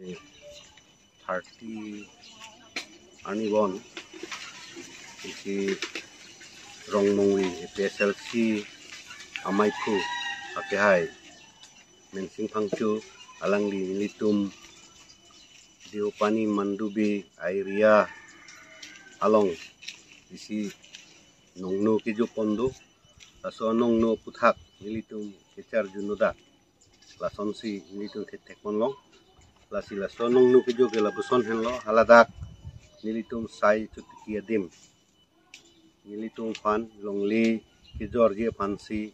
30 Anibon isi Rongmongwi PSLC Amaipu Apihai Mensing Pangcu Alangli Litum Diopani Mandubi Airia Along isi Nongno Kijo Pondo Laso Nongno Puthak Nilitum Kecar Junoda Lasonsi Nilitum Ketekonlong Lasi laso Nongno Kijo ke labuson henlo haladak Nilitum Sai Chutikia Dim Nilitum Fan Longli Kijor Je Fansi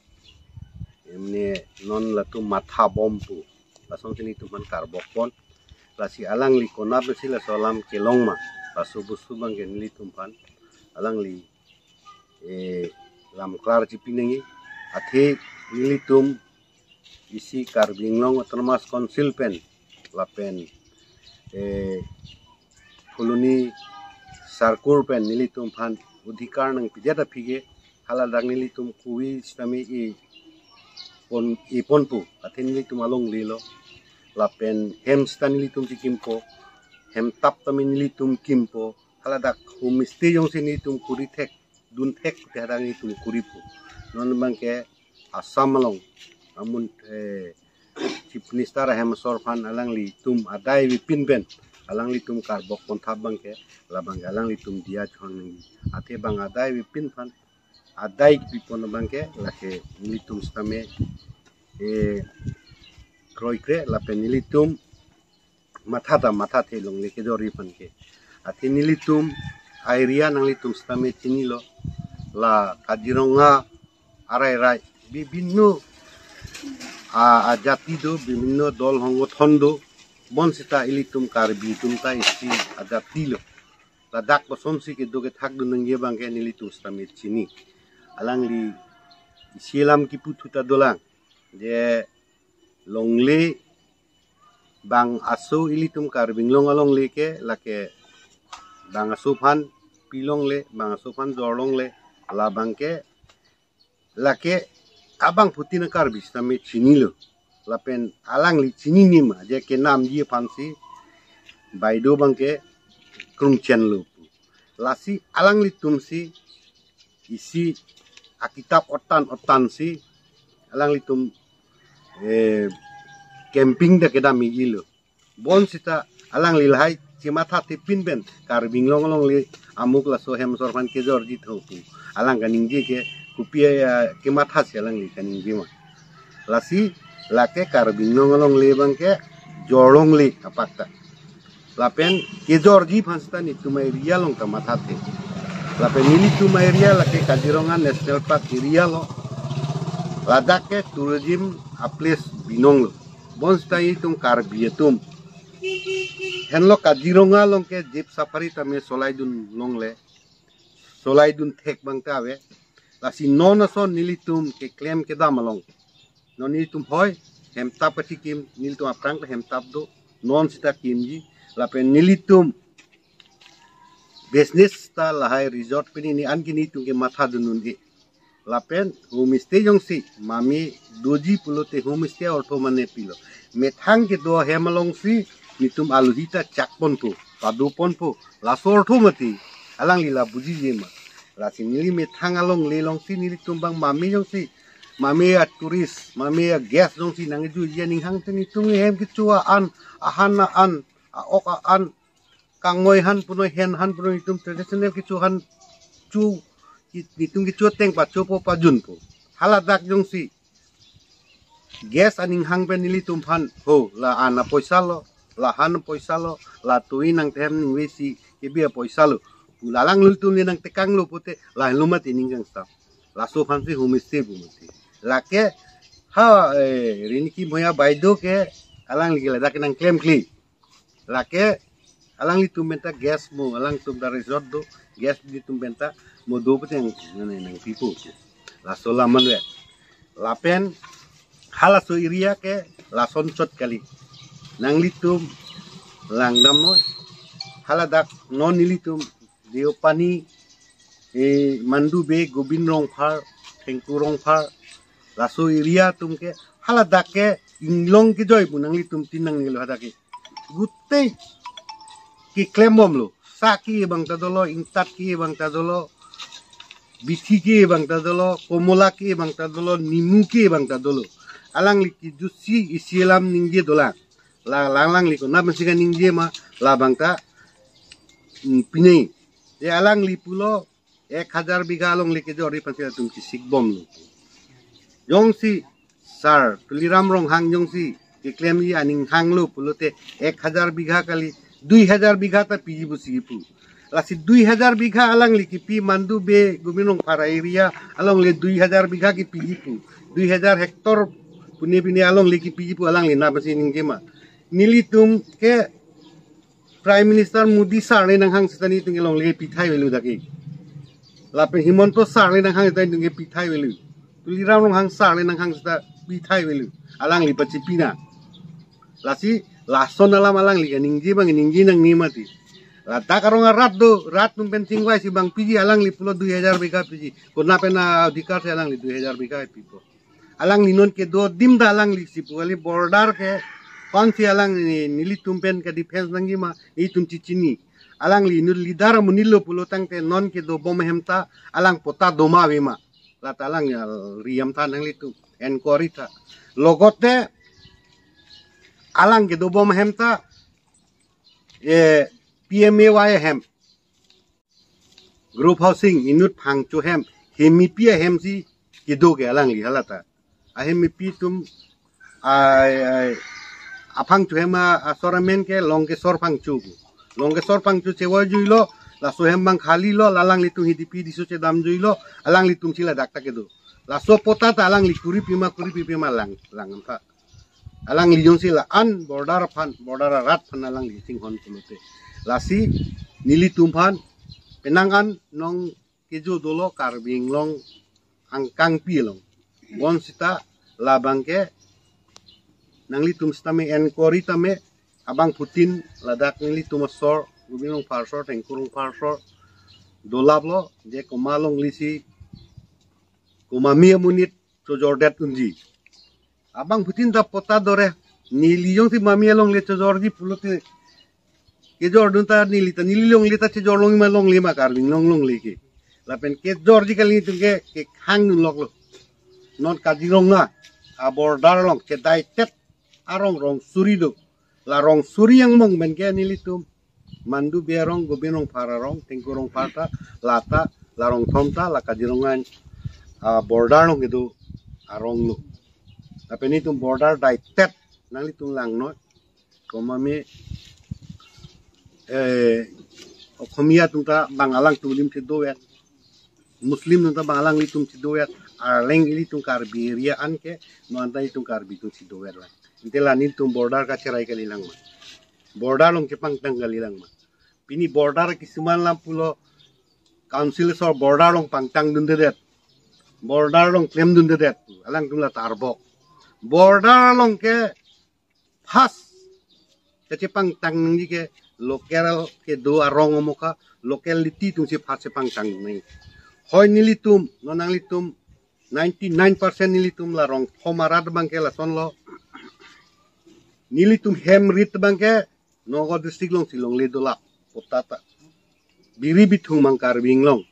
Emne non latu matha bompu lason sini tuman karbokpon lasi alang li konab besi laso alam kelongma laso busu bang genili tumpan alang li lam klar cipinengi athe nilitum isi karbinglong termas konsil pen lapen fuluni sarkur pen nilitum pan udhikar nang pijata pige haladak nilitum kuwi stami iponpu atin nilitum along lilo lapen hem stan nilitum kimpo hem tap tamin nilitum kimpo haladak humiste jong sin nilitum kuritek duntek tehadang nilitum kuripu non bangke asam along amun chief minister hem sorfan alang litum adai wipin ben alang litum karbok kontab bangke labang alang litum dia chon ate bang adai wipin fan adai pipon bangke lake nilitum stame kroikre lapen nilitum matha the long leke jori panke ate nilitum airia nang litum stame chinilo la Kajironga arai bibinno ajati do bibinno dol hongo thondo bon sita ilitum karbi tumta isi ajati lo ladak posonsi ke doge thak du nangye bangke nilitum stame chini alang li isilam ki pututa dolang je longle bang aso ilitum karbing long along leke lake bang aso phan pilong le bang aso phan jorlong le la bangke lake abang putina karbi stame chini lo lapen alang li chini nima je ke nam je pansi baido bangke krungchen lo lasi alang li tumsi isi akitab otan si alang litum camping da keda migilo bon sita alang lilhai cimatha tipin ben karbing long li amuk la so hem sorfan ke jorji thopu alang kaning je ke kupia ke matha si alang li kaning bima lasi lake karbing long li bangke jorong li apakta lapen ke jorji phansta ni tumai ria long ta matha the lapen nilitum area lake Kajironga National Park area lo ladak ke tourism a place binong lo bon stai tum karbietum henlo Kajironga long ke jeep safari tame solaidun long le solaidun thek bang tawe lasi non so nilitum ke claim ke damalong non nilitum hoy hem tap kim nilitum aprang hem tap do non sita kimji lapen nilitum business ta lahai resort pini ni angkini tungke matha dunun di lapen homestay jong si mami doji pulote homestay ortho mane pilo methang ke do hemalong si nitum aluhita chakpon po padupon po laso ortho mati alang lila buji jema lasi nili methang along lelong si nili tumbang mami jong si mami a turis mami a guest jong si nang ju je ning hang teni tung hem ki chua an ahana an a ok an kangoy han puno hen han puno itum traditional kicu han cu itum kicu teng pa cu po pa jun po haladak jong si gas aning hang pen nili tum han ho la ana poisa lo la han poisa lo la tuin nang tem ning wesi ke bia poisa lo lalang lul tum nang tekang lo pote la lumat ining jang sta la so han si homestay bu mati la ke ha rini ki moya baido ke alang lagi ladak nang claim kli la ke alang litum benta gas mo alang tum da resort do gas litum benta mo do peteng nang pipu la sola manwe lapen hala so iria ke la sonchot kali nang litum lang namoy hala dak non nilitum diopani mandu be gobin rong phar thengku rong phar la so iria tum ke hala dak ke inglong ke joy punang litum tinang nilo hadake gutei ki klemom lo saki bang tadolo intat ki bang tadolo bithi ki bang tadolo komola ki bang tadolo nimu ki bang tadolo alang liki jusi isielam ningje dola la lang liko na bensingan ningje ma la bangta pinai ye alang lipulo 1000 bighah along liki jori pansila tumki sikbom lo yongsi sar tuliram rong hang yongsi iklem yi aning hang lo pulote 1000 bighah kali 2000 bighah ta piji busipu lasi 2000 bighah alang liki pi mandu be guminong para area along le 2000 bighah ki piji pu 2000 hektar pune along liki piji pu alang le na basi ning jema nilitum ke Prime Minister Modi sar le nang hang stani tung along le pithai welu daki lape himonto sar le nang hang stani tung pithai welu tuliram rong hang sar le nang hang sta pithai welu alang li pacipina lasi lason alam alang li ningji bang ningji nang nimati lata karong rat tum penting wai si bang piji alang li pulo 2000 bighah piji kona pena adhikar se alang li 2000 bighah pipo alang li non ke do dim da alang li si puali border ke kon si alang nili tumpen ke defense nangi ma ni tum cicini alang li nur lidar munilo pulo tang te non ke do bom hemta alang pota doma wema lata alang ya riam ta nang li tum enkorita logote alang ke do bom hemta PMAY hem group housing inut phang chu hem hemipia hem si kido ke alang li halata a hemipi tum aphang chu hem a soramen ke long ke sor phang chu chewa juilo la so hem bang khali lo lalang li tum hidipi disu che dam juilo alang li tum sila dakta ke do la so pota ta alang li kuri pima lang fa alang li jong sila an border rat phan alang li sing hon pulote lasi nili tumpan penangan nong kejo dolo karbing long angkang pilong bon sita labang ke nangli tum stame enkori tame abang putin ladak nili tumasor gubinong parsor tengkurung parsor dolab lo je komalong lisi komami munit so jordet unji abang putin da pota dore nili jong si mami long le jordi pulote ke jordun ta nili long lita che jorlong ma long lima karbing long leke lapen ke jordi kali tungke ke hang nun lok lo non kajirong na abordar long ke dai tet arong rong suri do la rong suri yang mong ben ke nili tum mandu berong gobinong pararong tengkurong parta lata larong thomta la kajirongan bordar long itu arong lo lapen itu bordar dai tet nali tum lang no komami Okhomia tungta bangalang tulim cidoyat Muslim tungta bangalang litum cidoyat arleng ili tung karbiria anke no anta itung karbi tung cidoyat lang intela nin tum border ka cerai kali lang ma border long kepang tanggal lang ma pini border kisuman lam pulo council sor border long pangtang dun dedet border long claim dun dedet alang tumla tarbok border long ke pas kecepang tang ngi ke lokal ke do arong moka locality tung si pas sepang tang nai hoi nilitum nonang litum 99% nilitum la rong thomarat bangke la son lo nilitum hemrit bangke nogo district long silong le dolak potata biri bitung mangkar binglong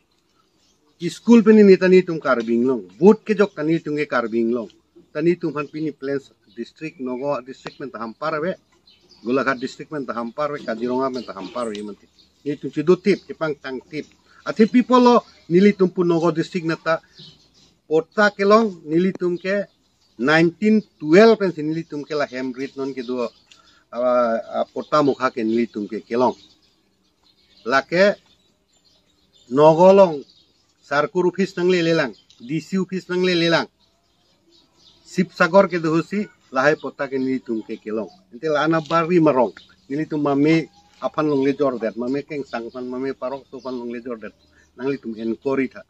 school peni nitani tum karbing long boot ke jok tani tung ke karbing long tani tum han pini plans district nogo district men hampar we Golaghat district men hampar we Kajironga men hampar we manti ni tum cido tip kepang tang tip ati people lo nilitum pu nogo district nata pota kelong nilitum ke 1912 pen nilitum ke la hemrit non ke do pota mukha ke nilitum ke kelong lake nogolong sarkur office nang le lelang DC office nang le lelang Sipsagor ke dohusi lahai pota ke nilitum ke kelong ente lana bari marong nilitum mame apan long le jordet mame keng sangpan mame parok tupan long le jordet nang litum enkori tha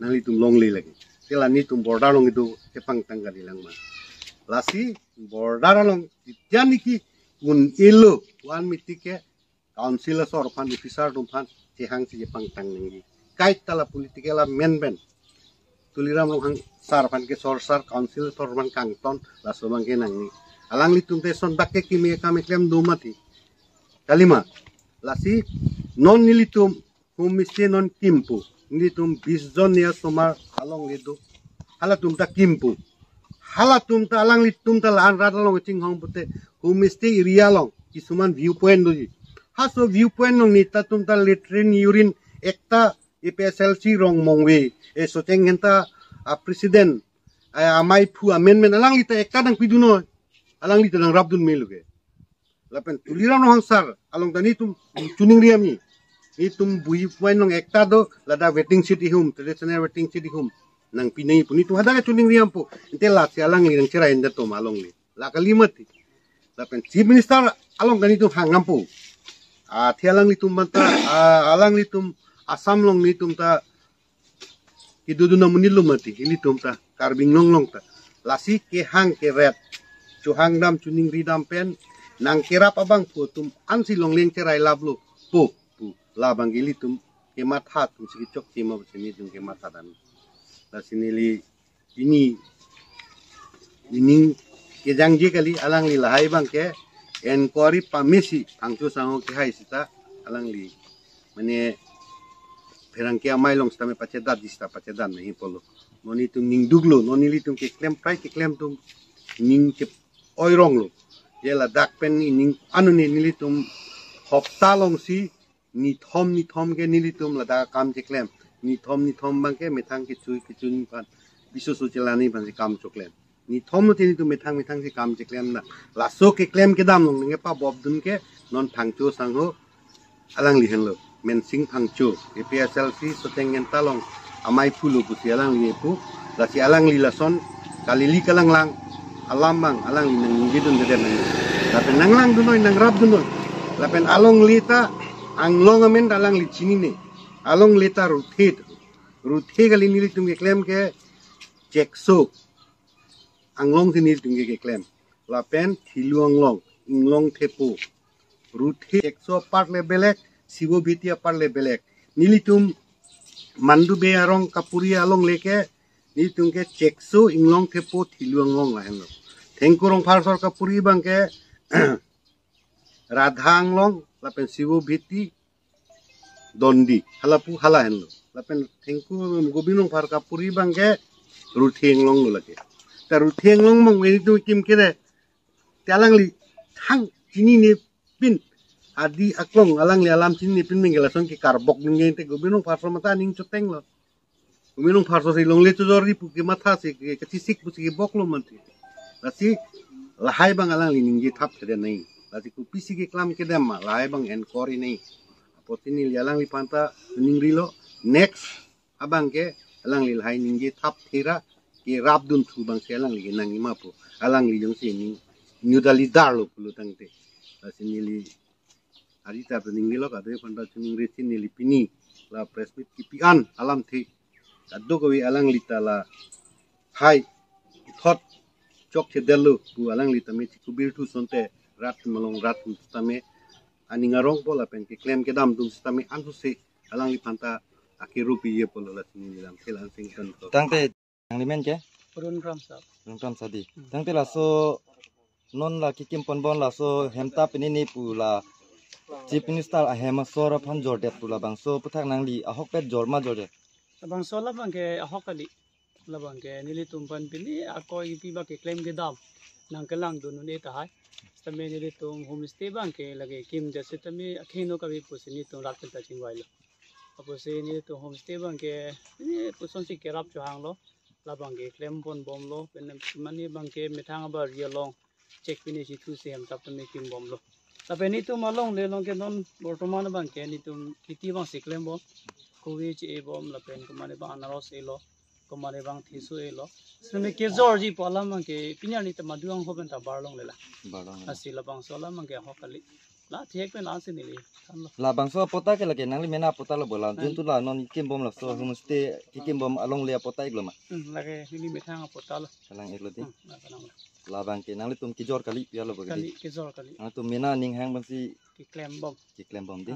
nang litum long le lagi tela nitum border long itu kepang tanggal ilang ma lasi border long tianiki un elo wan mitike council sorpan officer dumpan cehang si jepang tang nengi kait tala politikela menben tuliram long hang sarpan ke sorsar council sorban kangton laso bangke nangi alang litum te son bakke kimi kami klem dumati kalima lasi non nilitum homestay non kimpu nilitum 20 jon ya somar along ledo hala tum ta kimpu hala tum ta alang litum ta lan rat long ching hong pute homestay area long kisuman viewpoint doji haso viewpoint long nita tum ta latrine urine ekta EPSLC rong mongwe e soteng henta president amai pu amendment alang lita ekta dang piduno alang lita dang rabdun meluge lapen tuliran no hangsar along tani tum tuning riam ni tum bui point nong ekta do lada waiting city home traditional waiting city home nang pinai puni tu hada tuning riam pu inte la si alang li nang cerai nda to malong li la kalimati lapen chief minister along tani tu hangam pu thialang li tum banta alang li tum asam long ni tum ta kiduduna munil lumati ili tum ta karbing long long ta lasi ke hang ke red chu hang dam tuning ri dam pen nang kirap abang pu tum ansi long leng cerai lablo pu labang gili tum ke matha tum sigi chok ke ma sini tum ke matha dan la sini li ini ke jangje kali alang li lahai bang ke enquiry pamesi angcho sango ke hai sita alang li mane perang ke amai long stame pacedat dista pacedan nahi polo noni tum ning duglo noni li tum ke claim tum ning ke oirong lo yela dak pen ning anu ni nilitum hopta long si ni thom ke nilitum lada kam je klem ni thom bang ke methang ke chui pan biso so chelani ban kam choklem ni thom no tini tu methang si kam je klem na laso ke klem ke dam long nge pa bob dun ke non thangcho sangho alang li hen lo men sing thangcho EPSLC soteng yen talong amai pulu bu sialang li pu la sialang li lason kalili kalang lang alam bang alang li nang gidun de nang lapen nang lang dunoy nang rab dunoy lapen along lita ang long amen alang li chini ne along lita ruthe kali nili tum ke claim ke chekso ang long thi nili tum ke claim lapen thiluang long inglong thepo ruthe 100 par le belek sibo bitia par le belek nili tum mandu be arong kapuri along leke ni tungke chekso inglong thepo thiluang long laheno thengkurong pharsor kapuri bangke radhang long lapen sibo biti dondi halapu halahenlo lapen thengku gobinong phar kapuri bangke rutheng long lake ta rutheng long mong weni tu kim kere talang li thang chini ne pin adi aklong alang li alam chini ne pin mengela son ki karbok nge te gobinong pharsor mata ning choteng lo gobinong pharsor si long le tu jori pu ki matha si ke tisik pu si bok lo manti lasi lahai bang alang li ning thap thede nei lasi ku pisi ki klam ke dem ma lahai bang en kori nei potini li alang li panta ning rilo next abang ke alang li lahai ning thap thira ki rabdun thu bang se alang li nang ima pu alang li jong si ning nyudali dar lo pulu tangte lasi ni li arita ning rilo ka de panta ning ri ni li pini la presmit ki pian alam thi kaddo ko alang li tala hai thot chok che delu bu alang li tame kubir tu sonte rat malong rat tame ani ngarong pola pen ke claim ke dam dum stame ansu se alang li panta akiru pi ye pola la sini dam selan singkan to tangte ang limen ke Run ram sadi tangte la so non la kikim ponbon la so hemta pinini pu la chief minister a hema sora phan jor de pu la bang so puthak nang li ahok pet jor ma jor de bang sola bang ke ahokali labang ke nili tumpan pini ako ipi ba ke claim ke dam nang kelang dunu ne ta hai stame nili tum homestay bang ke lage kim jase tame akhino ka bi pusini tum rat ta chingwai lo apo se nili tum homestay bang ke ni puson si kerap johang lo labang ke claim pon bom lo pen mani bang ke methang ba rialong check pini si thu se am tap tame kim bom lo tapi ni tum along le long ke non bortoman bang ke ni tum kiti bang si claim bom Kowe ci bom la pen kumare bang anaros elo kumare bang thisu elo sene ke jorji polam ke pinya ni ta maduang hoben ta barlong lela asila bang sola mang ke hokali la thek pen asin ni la bang so pota ke lage nang li mena pota lo bola jun tu la non kim bom la so homestay kikim bom along le pota iglo ma lage ni methang pota lo salang iglo ti la bang ke nang li tum ki jor kali pia lo bagadi kali ke jor kali tum mena ning hang bang si ki claim bom di